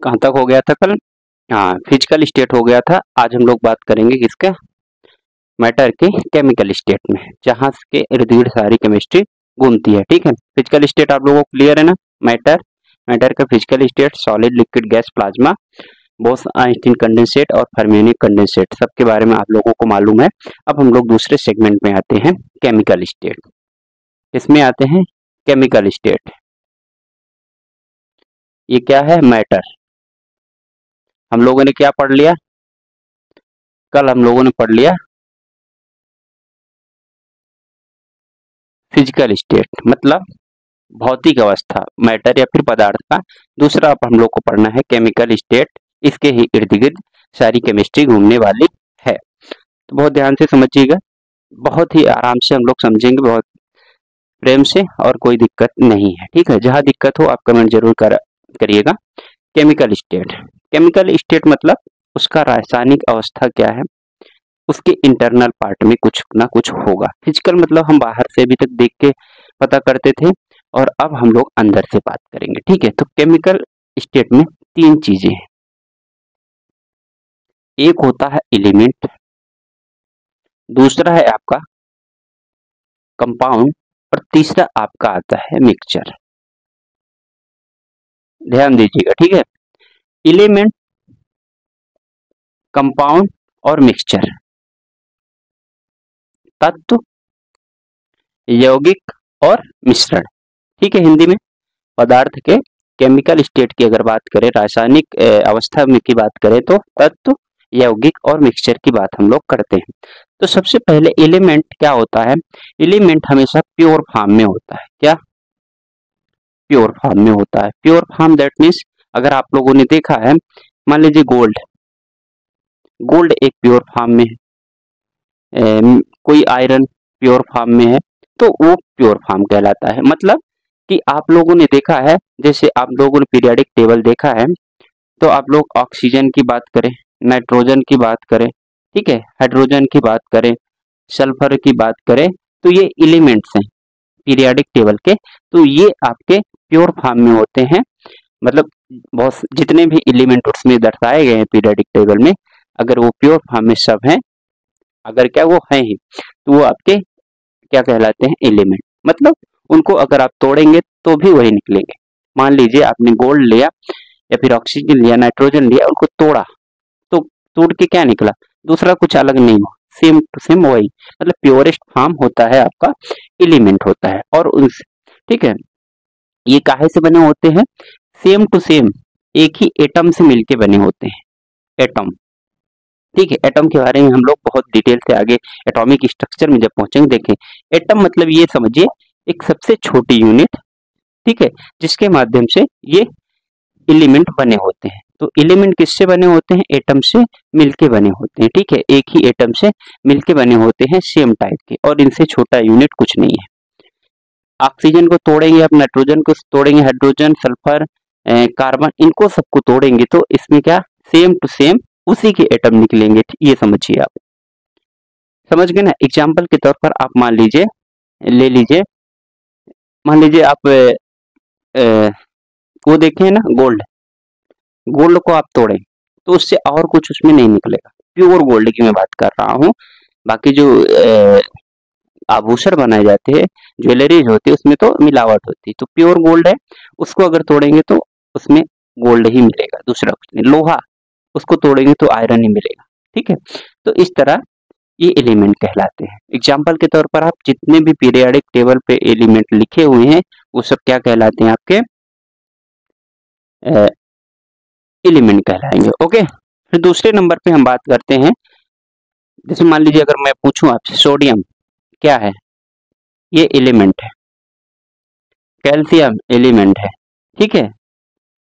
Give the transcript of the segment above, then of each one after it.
कहाँ तक हो गया था कल? हाँ, फिजिकल स्टेट हो गया था। आज हम लोग बात करेंगे किसका? मैटर के केमिकल स्टेट में, जहाँ के इर्द गिर्द सारी केमिस्ट्री घूमती है। ठीक है, फिजिकल स्टेट आप लोगों को क्लियर है ना? मैटर का physical state solid, liquid, gas, plasma, Bose-Einstein condensate और फर्मियोनिक कंडेंसेट, सबके बारे में आप लोगों को मालूम है। अब हम लोग दूसरे सेगमेंट में आते हैं, केमिकल स्टेट। इसमें आते हैं केमिकल स्टेट। ये क्या है? मैटर। हम लोगों ने क्या पढ़ लिया कल? हम लोगों ने पढ़ लिया फिजिकल स्टेट, मतलब भौतिक अवस्था, मैटर या फिर पदार्थ का। दूसरा अब हम लोग को पढ़ना है केमिकल स्टेट। इसके ही इर्द गिर्द सारी केमिस्ट्री घूमने वाली है। तो बहुत ध्यान से समझिएगा, बहुत ही आराम से हम लोग समझेंगे, बहुत प्रेम से, और कोई दिक्कत नहीं है। ठीक है, जहां दिक्कत हो आप कमेंट जरूर करिएगा। केमिकल स्टेट, केमिकल स्टेट मतलब उसका रासायनिक अवस्था क्या है, उसके इंटरनल पार्ट में कुछ ना कुछ होगा। फिजिकल मतलब हम बाहर से अभी तक देख के पता करते थे, और अब हम लोग अंदर से बात करेंगे। ठीक है, तो केमिकल स्टेट में तीन चीजें हैं। एक होता है एलिमेंट, दूसरा है आपका कंपाउंड, और तीसरा आपका आता है मिक्सचर। ध्यान दीजिएगा, ठीक है? एलिमेंट, कंपाउंड और मिक्सचर, तत्व, यौगिक और मिश्रण। ठीक है, हिंदी में पदार्थ के केमिकल स्टेट की अगर बात करें, रासायनिक अवस्था में की बात करें, तो तत्व, यौगिक और मिक्सचर की बात हम लोग करते हैं। तो सबसे पहले एलिमेंट क्या होता है? एलिमेंट हमेशा प्योर फॉर्म में होता है। क्या? प्योर फॉर्म में होता है। प्योर फॉर्म दैट मीन्स, अगर आप लोगों ने देखा है, मान लीजिए गोल्ड, गोल्ड एक प्योर फॉर्म में है, कोई आयरन प्योर फॉर्म में है, तो वो प्योर फॉर्म कहलाता है। मतलब कि आप लोगों ने देखा है, जैसे आप लोगों ने पीरियोडिक टेबल देखा है, तो आप लोग ऑक्सीजन की बात करें, नाइट्रोजन की बात करें, ठीक है, हाइड्रोजन की बात करें, सल्फर की बात करें, तो ये एलिमेंट्स हैं पीरियोडिक टेबल के। तो ये आपके प्योर फॉर्म में होते हैं। मतलब बहुत जितने भी एलिमेंट उसमें दर्शाए गए हैं पीरियोडिक टेबल में, अगर वो प्योर फॉर्म में सब हैं, अगर क्या वो हैं ही, तो वो आपके क्या कहलाते हैं? एलिमेंट। मतलब उनको अगर आप तोड़ेंगे तो भी वही निकलेंगे। मान लीजिए आपने गोल्ड लिया या फिर ऑक्सीजन लिया, नाइट्रोजन लिया, उनको तोड़ा, तो तोड़ के क्या निकला? दूसरा कुछ अलग नहीं हुआ, सेम टू सेम वही। मतलब प्योरेस्ट फॉर्म होता है आपका एलिमेंट होता है। और उनसे, ठीक है, ये काहे से बने होते हैं? सेम टू सेम, एक ही एटम से मिलके बने होते हैं। एटम, ठीक है, एटम के बारे में हम लोग बहुत डिटेल से आगे एटॉमिक स्ट्रक्चर में जब पहुंचेंगे देखें। एटम मतलब ये समझिए एक सबसे छोटी यूनिट, ठीक है, जिसके माध्यम से ये एलिमेंट बने होते हैं। तो एलिमेंट किससे बने होते हैं? एटम से मिलके बने होते हैं। ठीक है, एक ही एटम से मिलके बने होते हैं, सेम टाइप के, और इनसे छोटा यूनिट कुछ नहीं है। ऑक्सीजन को तोड़ेंगे, आप नाइट्रोजन को तोड़ेंगे, हाइड्रोजन, सल्फर, कार्बन, इनको सबको तोड़ेंगे तो इसमें क्या? सेम टू सेम उसी के एटम निकलेंगे। ये समझिए आप, समझ गए ना? एग्जाम्पल के तौर पर आप मान लीजिए, ले लीजिए, मान लीजिए आप अ, वो देखे ना गोल्ड, गोल्ड को आप तोड़ें तो उससे और कुछ उसमें नहीं निकलेगा। प्योर गोल्ड की मैं बात कर रहा हूँ। बाकी जो आभूषण बनाए जाते हैं, ज्वेलरीज होती है, उसमें तो मिलावट होती है। तो प्योर गोल्ड है, उसको अगर तोड़ेंगे तो उसमें गोल्ड ही मिलेगा, दूसरा कुछ नहीं। लोहा, उसको तोड़ेंगे तो आयरन ही मिलेगा। ठीक है, तो इस तरह ये एलिमेंट कहलाते हैं। एग्जाम्पल के तौर पर आप जितने भी पीरियोडिक टेबल पे एलिमेंट लिखे हुए हैं, वो सब क्या कहलाते हैं? आपके एलिमेंट कहलाएंगे। ओके, फिर दूसरे नंबर पे हम बात करते हैं। जैसे मान लीजिए अगर मैं पूछूं आपसे, सोडियम क्या है? ये एलिमेंट है। कैल्शियम एलिमेंट है, ठीक है,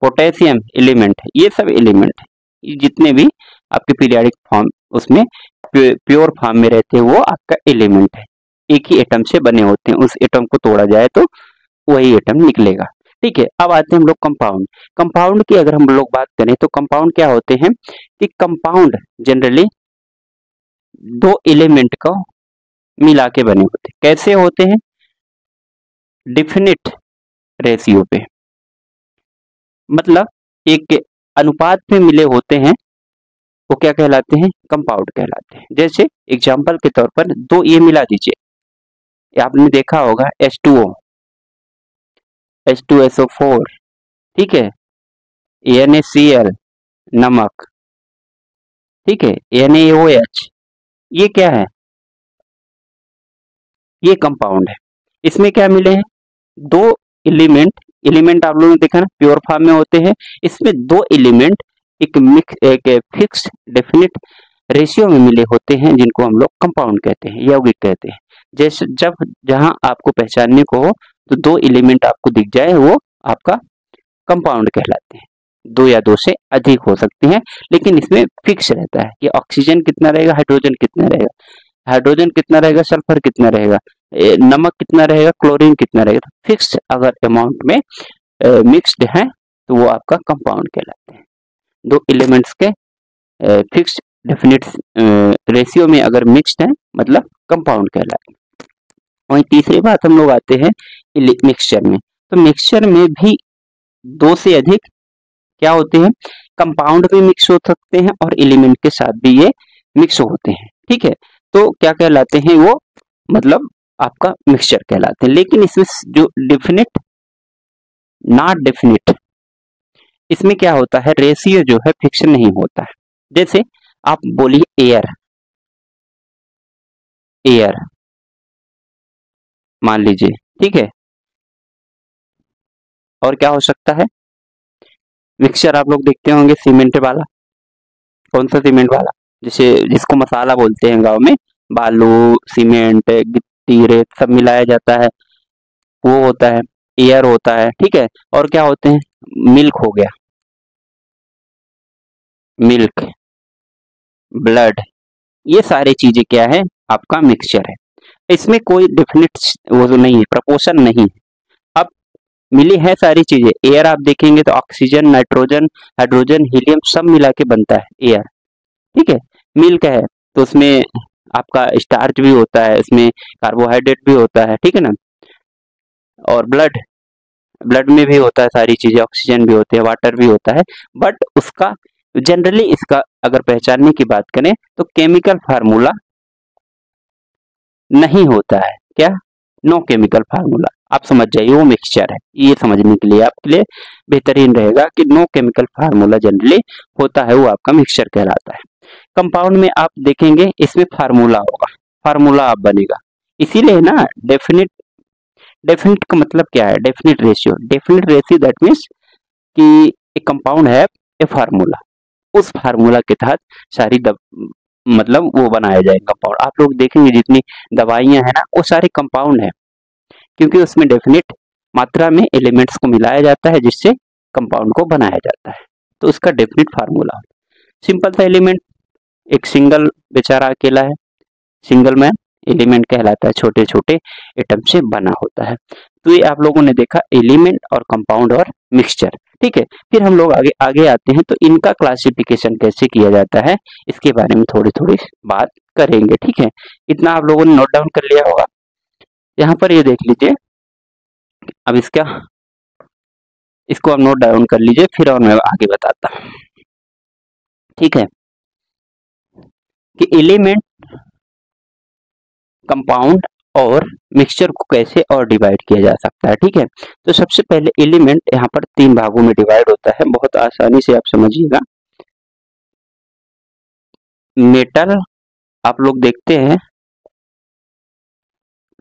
पोटेशियम एलिमेंट है, ये सब एलिमेंट है। ये जितने भी आपके पीरियोडिक फॉर्म उसमें प्योर फॉर्म में रहते हैं, वो आपका एलिमेंट है। एक ही एटम से बने होते हैं, उस एटम को तोड़ा जाए तो वही एटम निकलेगा। ठीक है, अब आते हैं हम लोग कंपाउंड। कंपाउंड की अगर हम लोग बात करें तो कंपाउंड क्या होते हैं? कि कंपाउंड जनरली दो एलिमेंट को मिला के बने होते हैं। कैसे होते हैं? डिफिनिट रेशियो पे। मतलब एक अनुपात में मिले होते हैं वो क्या कहलाते हैं? कंपाउंड कहलाते हैं। जैसे एग्जाम्पल के तौर पर दो ये मिला दीजिए, आपने देखा होगा H2O, H2SO4, ठीक है, NaCl नमक, ठीक है, NaOH, ये क्या है? ये कंपाउंड है। इसमें क्या मिले हैं? दो एलिमेंट आप लोगों ने देखा ना प्योर फॉर्म में होते हैं। इसमें दो एलिमेंट एक फिक्स डेफिनिट रेशियो में मिले होते हैं जिनको हम लोग कंपाउंड कहते हैं, यौगिक कहते हैं। जैसे जहां आपको पहचानने को हो तो दो एलिमेंट आपको दिख जाए वो आपका कंपाउंड कहलाते हैं। दो या दो से अधिक हो सकते हैं, लेकिन इसमें फिक्स रहता है कि ऑक्सीजन कितना रहेगा, हाइड्रोजन कितना रहेगा, सल्फर कितना रहेगा, नमक कितना रहेगा, क्लोरीन कितना रहेगा। तो फिक्स अगर अमाउंट में मिक्स्ड है तो वो आपका कंपाउंड कहलाते हैं। दो एलिमेंट्स के फिक्स डेफिनिट रेशियो में अगर मिक्स्ड है मतलब कंपाउंड कहलाते हैं। वहीं तीसरी बात हम लोग आते हैं मिक्सचर में। तो मिक्सचर में भी दो से अधिक क्या होते हैं? कंपाउंड भी मिक्स हो सकते हैं और एलिमेंट के साथ भी ये मिक्स होते हैं, ठीक है। तो क्या कहलाते हैं वो? मतलब आपका मिक्सचर कहलाते हैं। लेकिन इसमें जो डेफिनिट नॉट डेफिनिट, इसमें क्या होता है? रेशियो जो है फिक्स नहीं होता है। जैसे आप बोलिए एयर मान लीजिए, ठीक है, और क्या हो सकता है? मिक्सचर आप लोग देखते होंगे सीमेंट वाला। कौन सा सीमेंट वाला? जैसे जिसको मसाला बोलते हैं गांव में, बालू, सीमेंट, गिट्टी, रेत सब मिलाया जाता है, वो होता है एयर होता है, ठीक है। और क्या होते हैं? मिल्क हो गया, मिल्क, ब्लड, ये सारी चीजें क्या है? आपका मिक्सचर है। इसमें कोई डेफिनिट वो तो नहीं है, प्रपोर्शन नहीं है। अब मिली है सारी चीजें। एयर आप देखेंगे तो ऑक्सीजन, नाइट्रोजन, हाइड्रोजन, हीलियम सब मिला के बनता है एयर, ठीक है। मिल्क है तो उसमें आपका स्टार्च भी होता है, इसमें कार्बोहाइड्रेट भी होता है, ठीक है ना। और ब्लड में भी होता है सारी चीजें, ऑक्सीजन भी होती है, वाटर भी होता है। बट उसका जनरली इसका अगर पहचानने की बात करें तो केमिकल फार्मूला नहीं होता है। क्या? No chemical formula. आप समझ जाइए वो मिक्सचर है। ये समझने के लिए आपके लिए बेहतरीन रहेगा कि नो केमिकल फार्मूला जनरली होता है, वो आपका मिक्सचर कहलाता है। कंपाउंड में आप देखेंगे इसमें फार्मूला होगा, फार्मूला आप बनेगा। इसीलिए ना डेफिनिट का मतलब क्या है? डेफिनिट रेशियो दैट मीन्स कि एक कंपाउंड है ए फार्मूला, उस फार्मूला के तहत सारी मतलब वो बनाया जाएगा कंपाउंड। आप लोग देखेंगे जितनी दवाइयां है ना वो सारे कंपाउंड है, क्योंकि उसमें डेफिनिट मात्रा में एलिमेंट्स को मिलाया जाता है जिससे कंपाउंड को बनाया जाता है। तो उसका डेफिनिट फार्मूला। सिंपल सा एलिमेंट एक सिंगल बेचारा अकेला है, सिंगल मैन एलिमेंट कहलाता है, छोटे छोटे एटम से बना होता है। तो ये आप लोगों ने देखा एलिमेंट और कंपाउंड और मिक्सचर, ठीक है। फिर हम लोग आगे आते हैं तो इनका क्लासिफिकेशन कैसे किया जाता है इसके बारे में थोड़ी थोड़ी बात करेंगे, ठीक है। इतना आप लोगों ने नोट डाउन कर लिया होगा। यहाँ पर ये देख लीजिए, अब इसको आप नोट डाउन कर लीजिए, फिर और मैं आगे बताता हूँ, ठीक है, कि एलिमेंट, कंपाउंड और मिक्सचर को कैसे और डिवाइड किया जा सकता है, ठीक है। तो सबसे पहले एलिमेंट यहाँ पर 3 भागों में डिवाइड होता है, बहुत आसानी से आप समझिएगा। मेटल आप लोग देखते हैं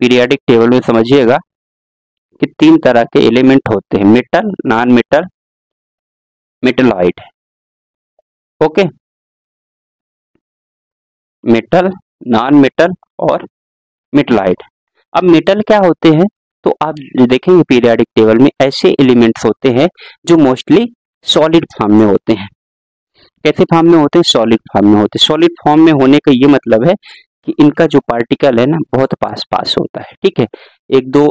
पीरियोडिक टेबल में, समझिएगा कि 3 तरह के एलिमेंट होते हैं, metal, non metal, metalloid, okay. Metal, non metal और मेटलॉइड। अब मेटल क्या होते हैं? तो आप देखेंगे पीरियोडिक टेबल में ऐसे एलिमेंट्स होते हैं जो मोस्टली सॉलिड फॉर्म में होते हैं। कैसे फॉर्म में होते हैं? सॉलिड फॉर्म में होते हैं। सॉलिड फॉर्म में होने का ये मतलब है कि इनका जो पार्टिकल है ना बहुत पास पास होता है, ठीक है। एक दो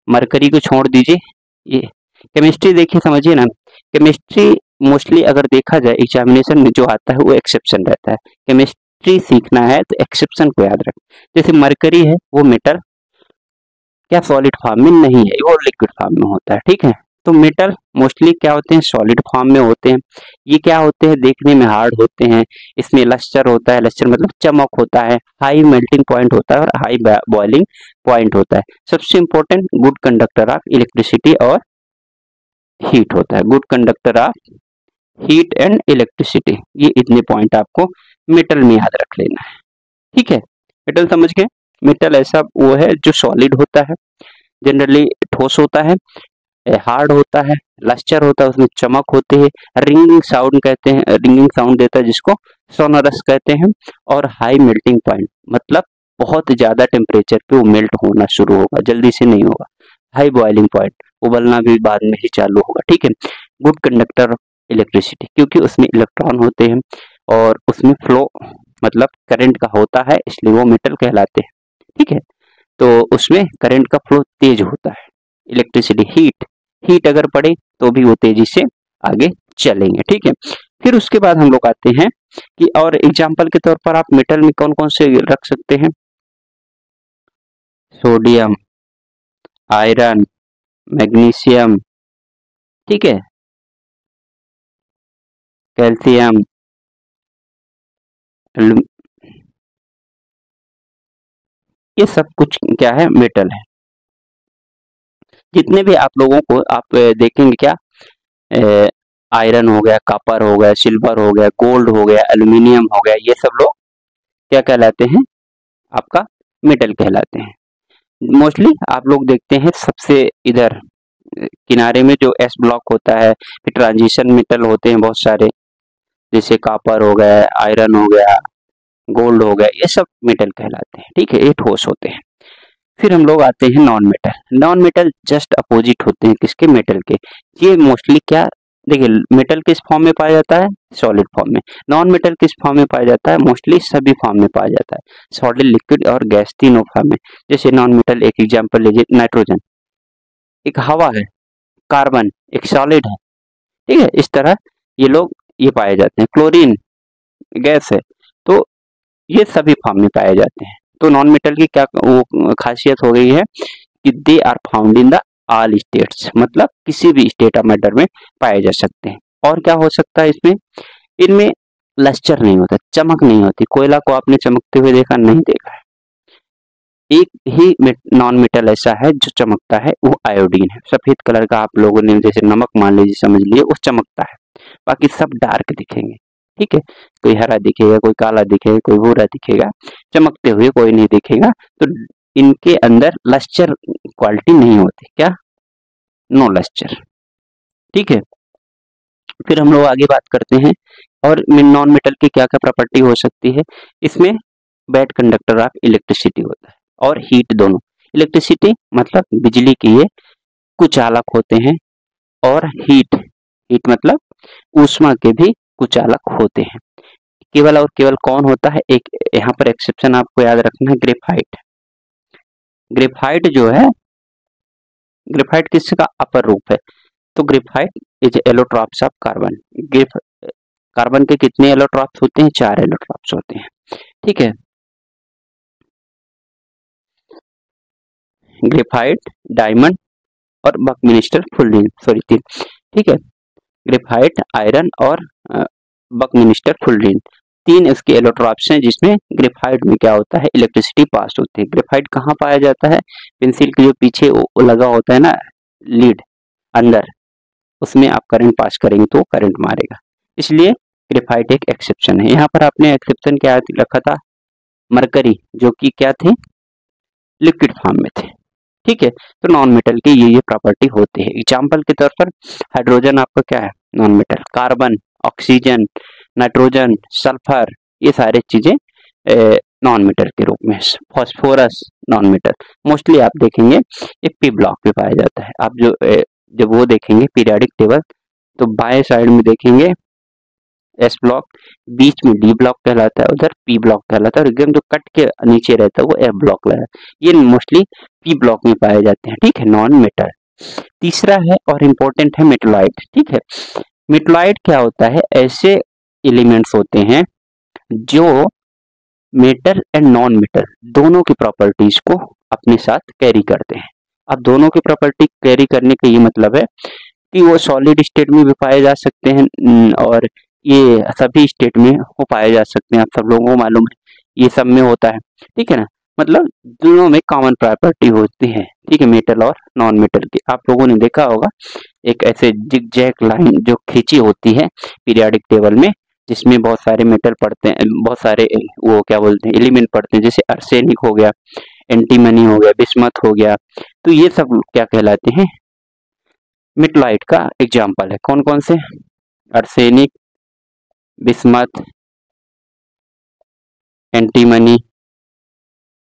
मरकरी को छोड़ दीजिए, ये केमिस्ट्री देखिए, समझिए ना, केमिस्ट्री मोस्टली अगर देखा जाए एग्जामिनेशन में जो आता है वो एक्सेप्शन रहता है। केमिस्ट्री सीखना है तो एक्सेप्शन को याद रखें। जैसे मरकरी है वो मेटल क्या सॉलिड फॉर्म में नहीं है, वो लिक्विड फॉर्म में होता है, ठीक है। तो मेटल मोस्टली क्या होते हैं, सॉलिड फॉर्म में होते हैं। ये क्या होते हैं, देखने में हार्ड होते हैं, इसमें लस्टर होता है, लस्टर मतलब चमक होता है, हाई मेल्टिंग पॉइंट होता है और हाई बॉइलिंग पॉइंट होता है। सबसे important good conductor of electricity और हीट होता है, good conductor of heat and electricity. ये इतने पॉइंट आपको मेटल में याद रख लेना है, ठीक है। मेटल समझ गए। मेटल ऐसा वो है जो सॉलिड होता है, जनरली ठोस होता है, हार्ड होता है, लस्टर होता है, उसमें चमक होती है, रिंगिंग साउंड कहते हैं, रिंगिंग साउंड देता है जिसको सोनोरस कहते हैं, और हाई मेल्टिंग पॉइंट मतलब बहुत ज्यादा टेम्परेचर पे वो मेल्ट होना शुरू होगा, जल्दी से नहीं होगा। हाई बॉइलिंग पॉइंट, उबलना भी बाद में ही चालू होगा, ठीक है। गुड कंडक्टर इलेक्ट्रिसिटी, क्योंकि उसमें इलेक्ट्रॉन होते हैं और उसमें फ्लो मतलब करंट का होता है, इसलिए वो मेटल कहलाते हैं, ठीक है। तो उसमें करंट का फ्लो तेज होता है। इलेक्ट्रिसिटी, हीट अगर पड़े तो भी वो तेजी से आगे चलेंगे, ठीक है। फिर उसके बाद हम लोग आते हैं कि और एग्जाम्पल के तौर पर आप मेटल में कौन कौन से रख सकते हैं, सोडियम, आयरन, मैग्नीशियम, ठीक है, कैल्शियम, ये सब कुछ क्या है, मेटल है। जितने भी आप लोगों को आप देखेंगे क्या, आयरन हो गया, कॉपर हो गया, सिल्वर हो गया, गोल्ड हो गया, एल्यूमिनियम हो गया, ये सब लोग क्या कहलाते हैं, आपका मेटल कहलाते हैं। मोस्टली आप लोग देखते हैं सबसे इधर किनारे में जो एस ब्लॉक होता है, फिर ट्रांजिशन मेटल होते हैं बहुत सारे, जैसे कॉपर हो गया, आयरन हो गया, गोल्ड हो गया, ये सब मेटल कहलाते हैं, ठीक है, ये ठोस होते हैं। फिर हम लोग आते हैं non metal. Non metal just opposite होते हैं किसके, मेटल के। ये मोस्टली क्या, देखिए मेटल किस फॉर्म में पाया जाता है, सॉलिड फॉर्म में। नॉन मेटल किस फॉर्म में पाया जाता है, मोस्टली सभी फॉर्म में पाया जाता है, सॉलिड, लिक्विड और गैस, तीनों फॉर्म में। जैसे नॉन मेटल, एक एग्जांपल लीजिए, नाइट्रोजन एक हवा है, कार्बन एक सॉलिड है, ठीक है। इस तरह ये लोग ये पाए जाते हैं। क्लोरीन गैस है, तो ये सभी फॉर्म में पाए जाते हैं। तो नॉन मेटल की क्या वो खासियत हो गई है कि they are found in the all states, मतलब किसी भी स्टेट ऑफ मैटर में पाए जा सकते हैं। और क्या हो सकता है इसमें, इनमें लस्टर नहीं होता, चमक नहीं होती। कोयला को आपने चमकते हुए देखा, नहीं देखा है। एक ही नॉन मेटल ऐसा है जो चमकता है, वो आयोडीन है। सफेद कलर का आप लोगों ने जैसे नमक मान लीजिए, समझ लिए, वो चमकता है, बाकी सब डार्क दिखेंगे, ठीक है। कोई हरा दिखेगा, कोई काला दिखेगा, कोई भूरा दिखेगा, चमकते हुए कोई नहीं दिखेगा। तो इनके अंदर लस्टर क्वालिटी नहीं होती, क्या, नो लस्टर, ठीक है। फिर हम लोग आगे बात करते हैं और नॉन मेटल की क्या क्या प्रॉपर्टी हो सकती है। इसमें बैड कंडक्टर ऑफ इलेक्ट्रिसिटी होता है और हीट दोनों। इलेक्ट्रिसिटी मतलब बिजली की ये कुचालक होते हैं, और हीट मतलब ऊष्मा के भी कुचालक होते हैं। केवल और केवल कौन होता है, एक यहाँ पर एक्सेप्शन आपको याद रखना है, ग्रेफाइट। ग्रेफाइट जो है, ग्रेफाइट किसका अपर रूप है, तो graphite is allotropes of carbon. Carbon के कितने एलोट्रॉप्स होते हैं, 4 एलोट्रॉप्स होते हैं, ठीक है। ग्रेफाइट, डायमंड और बकमिनिस्टर फुल्लिन, सॉरी 3, ठीक है। ग्रेफाइट, आयरन और बकमिनिस्टर फुल्लिन, 3 इसके एलोट्रॉप्स हैं, जिसमें ग्रेफाइट में क्या होता है, इलेक्ट्रिसिटी पास होती है। ग्रेफाइट कहाँ पाया जाता है, पेंसिल के जो पीछे लगा होता है ना लीड अंदर, उसमें आप करंट पास करेंगे तो करंट मारेगा, इसलिए ग्रेफाइट एक एक्सेप्शन है। यहाँ पर आपने एक्सेप्शन क्या रखा था, मरकरी, जो कि क्या थे, लिक्विड फॉर्म में थे, ठीक है। तो नॉन मेटल की ये प्रॉपर्टी होती है। एग्जाम्पल के तौर पर हाइड्रोजन आपका क्या है, non metal. Carbon, oxygen, nitrogen, sulphur, ये सारे चीजें नॉन मेटल के रूप में। फॉस्फोरस नॉन मेटल, मोस्टली आप देखेंगे ये पी ब्लॉक पे पाया जाता है। आप जब वो देखेंगे पीरियोडिक टेबल, तो बाएं साइड में देखेंगे एस ब्लॉक, बीच में डी ब्लॉक कहलाता है, उधर पी ब्लॉक कहलाता है, और एकदम जो कट के नीचे रहता है वो एफ ब्लॉक रहता है। ये मोस्टली पी ब्लॉक में पाए जाते हैं, ठीक है, नॉन मेटल। तीसरा है और इम्पोर्टेंट है मेटलॉइड, ठीक है। मेटलॉइड क्या होता है, ऐसे एलिमेंट्स होते हैं जो मेटल एंड नॉन मेटल दोनों की प्रॉपर्टीज को अपने साथ कैरी करते हैं। अब दोनों की प्रॉपर्टी कैरी करने का ये मतलब है कि वो सॉलिड स्टेट में भी पाए जा सकते हैं और ये सभी स्टेट में वो पाए जा सकते हैं। आप सब लोगों को मालूम है ये सब में होता है, ठीक है ना। मतलब दोनों में कॉमन प्रॉपर्टी होती है, ठीक है, मेटल और नॉन मेटल की। आप लोगों ने देखा होगा एक ऐसे जिगजैग लाइन जो खींची होती है पीरियोडिक टेबल में, जिसमें बहुत सारे मेटल पड़ते हैं, बहुत सारे वो क्या बोलते हैं एलिमेंट पड़ते हैं, जैसे आर्सेनिक हो गया, एंटीमनी हो गया, बिस्मथ हो गया। तो ये सब क्या कहलाते हैं, मेटलाइट का एग्जाम्पल है। कौन कौन से, आर्सेनिक, बिस्मथ, एंटीमनी,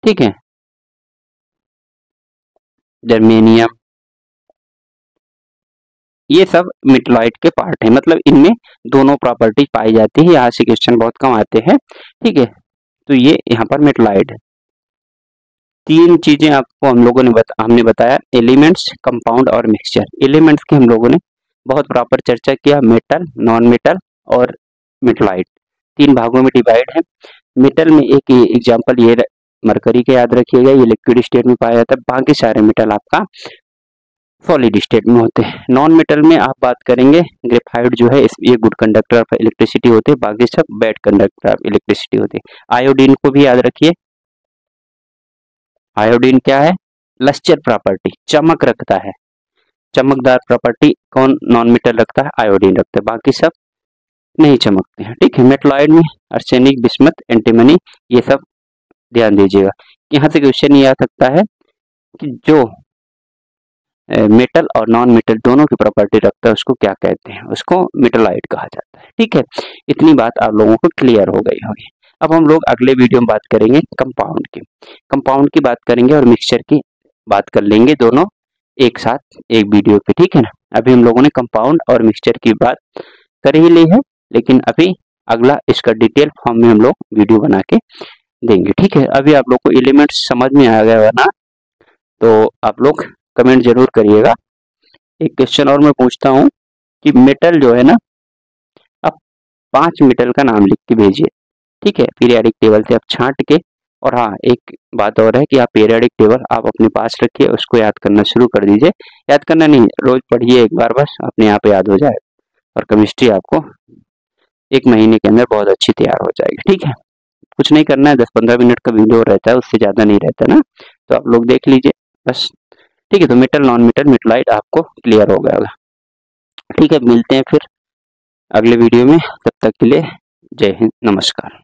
ठीक है, जर्मेनियम, ये सब मेटलाइट के पार्ट है। मतलब इनमें दोनों प्रॉपर्टी पाई जाती है। यहाँ से क्वेश्चन बहुत कम आते हैं, ठीक है। तो ये यहाँ पर मेटलाइट है। तीन चीजें आपको हम लोगों ने हमने बताया, एलिमेंट्स, कंपाउंड और मिक्सचर। एलिमेंट्स की हम लोगों ने बहुत प्रॉपर चर्चा किया, मेटल, नॉन मेटल और मेटलाइट। तीन भागों में डिवाइड है। मेटल में एक एग्जांपल ये मरकरी के याद रखिएगा, ये लिक्विड स्टेट में पाया जाता है। बाकी सारे मेटल आपका सॉलिड स्टेट में होते हैं। नॉन मेटल में आप बात करेंगे, ग्रेफाइट जो है ये गुड कंडक्टर ऑफ इलेक्ट्रिसिटी होते हैं, बाकी सब बैड कंडक्टर ऑफ इलेक्ट्रिसिटी होते हैं। आयोडीन को भी याद रखिए, आयोडीन क्या है, लस्टर प्रॉपर्टी, चमक रखता है, चमकदार प्रॉपर्टी कौन नॉन मेटल रखता है, आयोडीन रखता है, बाकी सब नहीं चमकते हैं, ठीक है। मेटलॉइड में आर्सेनिक, बिस्मथ, एंटीमनी, ये सब ध्यान दीजिएगा। यहाँ से क्वेश्चन ये आ सकता है कि जो मेटल और नॉन मेटल दोनों की प्रॉपर्टी रखता है उसको क्या कहते हैं, उसको मेटलॉइड कहा जाता है, ठीक है। इतनी बात आप लोगों को क्लियर हो गई होगी। अब हम लोग अगले वीडियो में बात करेंगे कंपाउंड की, कंपाउंड की बात करेंगे और मिक्सचर की बात कर लेंगे, दोनों एक साथ एक वीडियो पे, ठीक है ना। अभी हम लोगों ने कंपाउंड और मिक्सचर की बात कर ही ली है, लेकिन अभी अगला इसका डिटेल फॉर्म में हम लोग वीडियो बना के देंगे, ठीक है। अभी आप लोग को एलिमेंट्स समझ में आ गया ना, तो आप लोग कमेंट जरूर करिएगा। एक क्वेश्चन और मैं पूछता हूँ कि मेटल जो है ना, आप 5 मेटल का नाम लिख के भेजिए, ठीक है, पीरियोडिक टेबल से आप छांट के। और हाँ, एक बात और है कि आप पीरियोडिक टेबल आप अपने पास रखिए, उसको याद करना शुरू कर दीजिए। याद करना नहीं, रोज पढ़िए एक बार, बस अपने आप याद हो जाए और केमिस्ट्री आपको 1 महीने के अंदर बहुत अच्छी तैयार हो जाएगी, ठीक है। कुछ नहीं करना है, 10-15 मिनट का वीडियो रहता है, उससे ज्यादा नहीं रहता ना, तो आप लोग देख लीजिए बस, ठीक है। तो मेटल, नॉन मेटल, मेटलाइट आपको क्लियर हो गया होगा, ठीक है। मिलते हैं फिर अगले वीडियो में, तब तक के लिए जय हिंद, नमस्कार।